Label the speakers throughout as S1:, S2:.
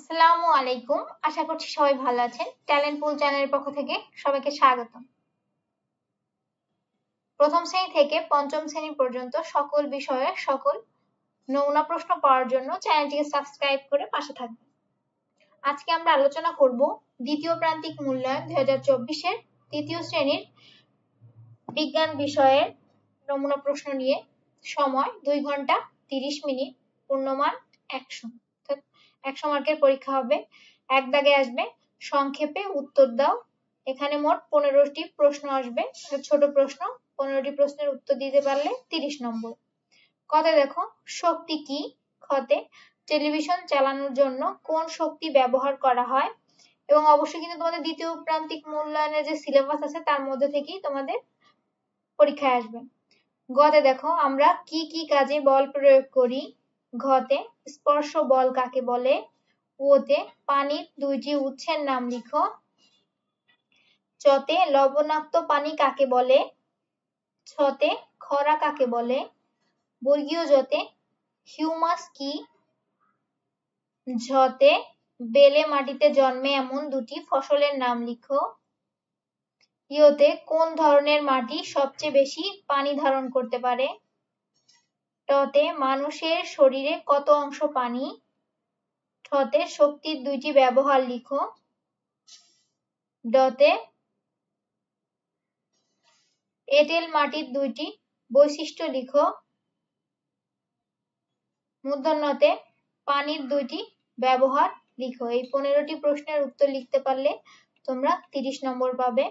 S1: আসসালামু আলাইকুম। আশা করছি সবাই ভালো আছেন। ট্যালেন্ট পুল চ্যানেলের পক্ষ থেকে সবাইকে স্বাগতম। প্রথম শ্রেণী থেকে পঞ্চম শ্রেণী পর্যন্ত সকল বিষয়ের সকল নমুনা প্রশ্ন পাওয়ার জন্য চ্যানেলটিকে সাবস্ক্রাইব করে পাশে থাকবেন। আজকে আমরা আলোচনা করব দ্বিতীয় প্রান্তিক মূল্যায়ন 2024-এর তৃতীয় শ্রেণীর বিজ্ঞান বিষয়ের নমুনা প্রশ্ন নিয়ে। সময় 2 ঘন্টা 30 মিনিট, পূর্ণমান 100। 100 মার্কের পরীক্ষা হবে। এক দাগে আসবে সংক্ষেপে উত্তর দাও। এখানে মোট 15টি প্রশ্ন আসবে, ছোট প্রশ্ন। 15টি প্রশ্নের উত্তর দিতে পারলে 30 নম্বর। কতে দেখো শক্তি কি? খতে টেলিভিশন চালানোর জন্য কোন শক্তি ব্যবহার করা হয়? এবং অবশ্যই কিন্তু তোমাদের দ্বিতীয় প্রান্তিক মূল্যায়নের যে সিলেবাস আছে তার মধ্যে থেকেই তোমাদের পরীক্ষায় আসবে। গতে দেখো আমরা কি কি কাজে বল প্রয়োগ করি? ঘতে স্পর্শ বল কাকে বলে? ওতে পানির 2টি উৎসের নাম লিখো। চতে লবণাক্ত পানি কাকে বলে? ছতে খরা কাকে বলে? বর্গীয় জতে হিউমাস কি? ঝতে বেলে মাটিতে জন্মে এমন 2টি ফসলের নাম লিখো। ইয়তে কোন ধরনের মাটি সবচেয়ে বেশি পানি ধারণ করতে পারে? টতে মানুষের শরীরে কত অংশ পানি? ঠতে শক্তির 2টি ব্যবহার লিখো। ডতে এঁটেল মাটির 2টি বৈশিষ্ট্য লিখো। মূর্ধন্যতে পানির 2টি ব্যবহার লিখো। এই 15টি প্রশ্নের উত্তর লিখতে পারলে তোমরা 30 নম্বর পাবে।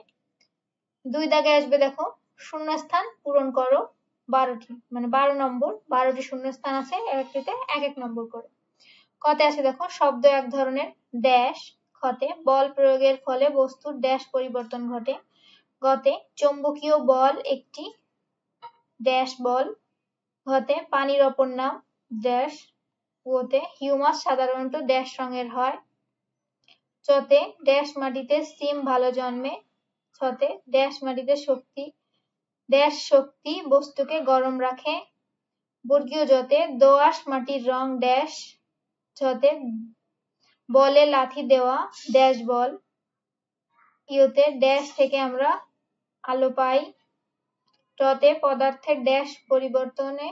S1: 2 দাগে আসবে দেখো শূন্যস্থান পূরণ করো 12টি, মানে 12 নম্বর। 12টি শূন্যস্থান আছে, একটিতে 1 নম্বর করে। কতে আছে দেখো শব্দ এক ধরনের ড্যাশ। খতে বল প্রয়োগের ফলে বস্তুর ড্যাশ পরিবর্তন ঘটে। গতে চৌম্বকীয় বল একটি ড্যাশ বল। ঘতে পানির অপর নাম ড্যাশ। ওতে হিউমাস সাধারণত ড্যাশ রঙের হয়। চতে ড্যাশ মাটিতে সিম ভালো জন্মে। ছতে ড্যাশ মাটিতে ড্যাশ শক্তি বস্তুকে গরম রাখে। বর্গীয় জতে দোআঁশ মাটির রং ড্যাশ। ছতে বলে লাথি দেওয়া ড্যাশ বল। ইয়তে ড্যাশ থেকে আমরা আলো পাই। টতে পদার্থের ড্যাশ পরিবর্তনে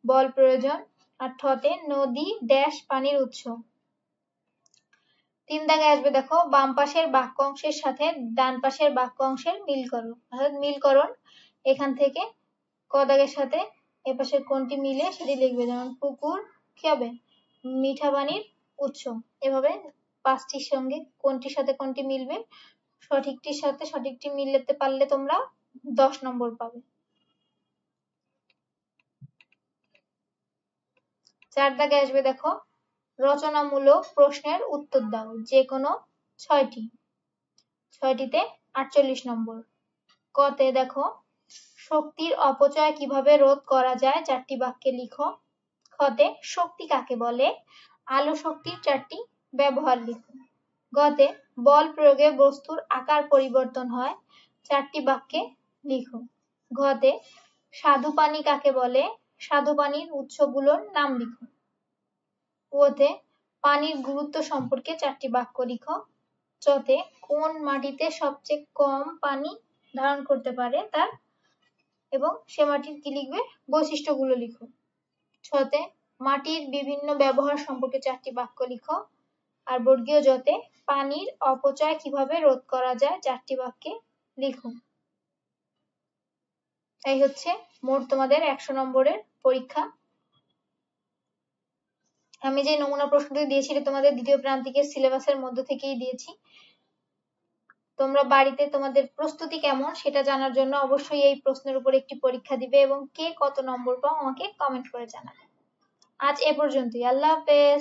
S1: বল প্রয়োজন। আর ঠতে নদী ড্যাশ পানির উৎস। 3 দাগে আসবে দেখো বাম পাশের বাক্য অংশের সাথে ডান পাশের বাক্য অংশের মিল করো, অর্থাৎ মিলকরণ। এখান থেকে ক দাগের সাথে এ পাশের কোনটি মিলে সেটি লিখবে। যেমন পুকুর কি হবে? মিঠা পানির উৎস। এভাবে 5টির সঙ্গে কোনটির সাথে কোনটি মিলবে, সঠিকটির সাথে সঠিকটি মিলাতে পারলে তোমরা 10 নম্বর পাবে। 4 দাগে আসবে দেখো রচনামূলক প্রশ্নের উত্তর দাও, যে কোনো 6টি। 6টিতে 48 নম্বর। কতে দেখো শক্তির অপচয় কিভাবে রোধ করা যায় 4টি বাক্যে লিখো। খতে শক্তি কাকে বলে? আলো শক্তির 4টি ব্যবহার লিখো। গতে বল প্রয়োগে বস্তুর আকার পরিবর্তন হয় 4টি বাক্যে লিখো। ঘতে স্বাদু পানি কাকে বলে? স্বাদু পানির উৎসগুলোর নাম লিখো। ওতে পানির গুরুত্ব সম্পর্কে 4টি বাক্য লিখো। চতে কোন মাটিতে সবচেয়ে কম পানি ধারণ করতে পারে তার এবং সে মাটির কি লিখবে বৈশিষ্ট্যগুলো লিখো। ছতে মাটির বিভিন্ন ব্যবহার সম্পর্কে 4টি বাক্য লিখো। আর বর্গীয় জতে পানির অপচয় কিভাবে রোধ করা যায় 4টি বাক্যে লিখো। এই হচ্ছে মোট তোমাদের 100 নম্বরের পরীক্ষা। আমি যে নমুনা প্রশ্নটি দিয়েছি তোমাদের দ্বিতীয় প্রান্তিকের সিলেবাসের মধ্যে থেকেই দিয়েছি। তোমরা বাড়িতে তোমাদের প্রস্তুতি কেমন সেটা জানার জন্য অবশ্যই এই প্রশ্নের উপর একটি পরীক্ষা দিবে এবং কে কত নম্বর পাও আমাকে কমেন্ট করে জানাবে। আজ এ পর্যন্তই। আল্লাহ হাফেজ।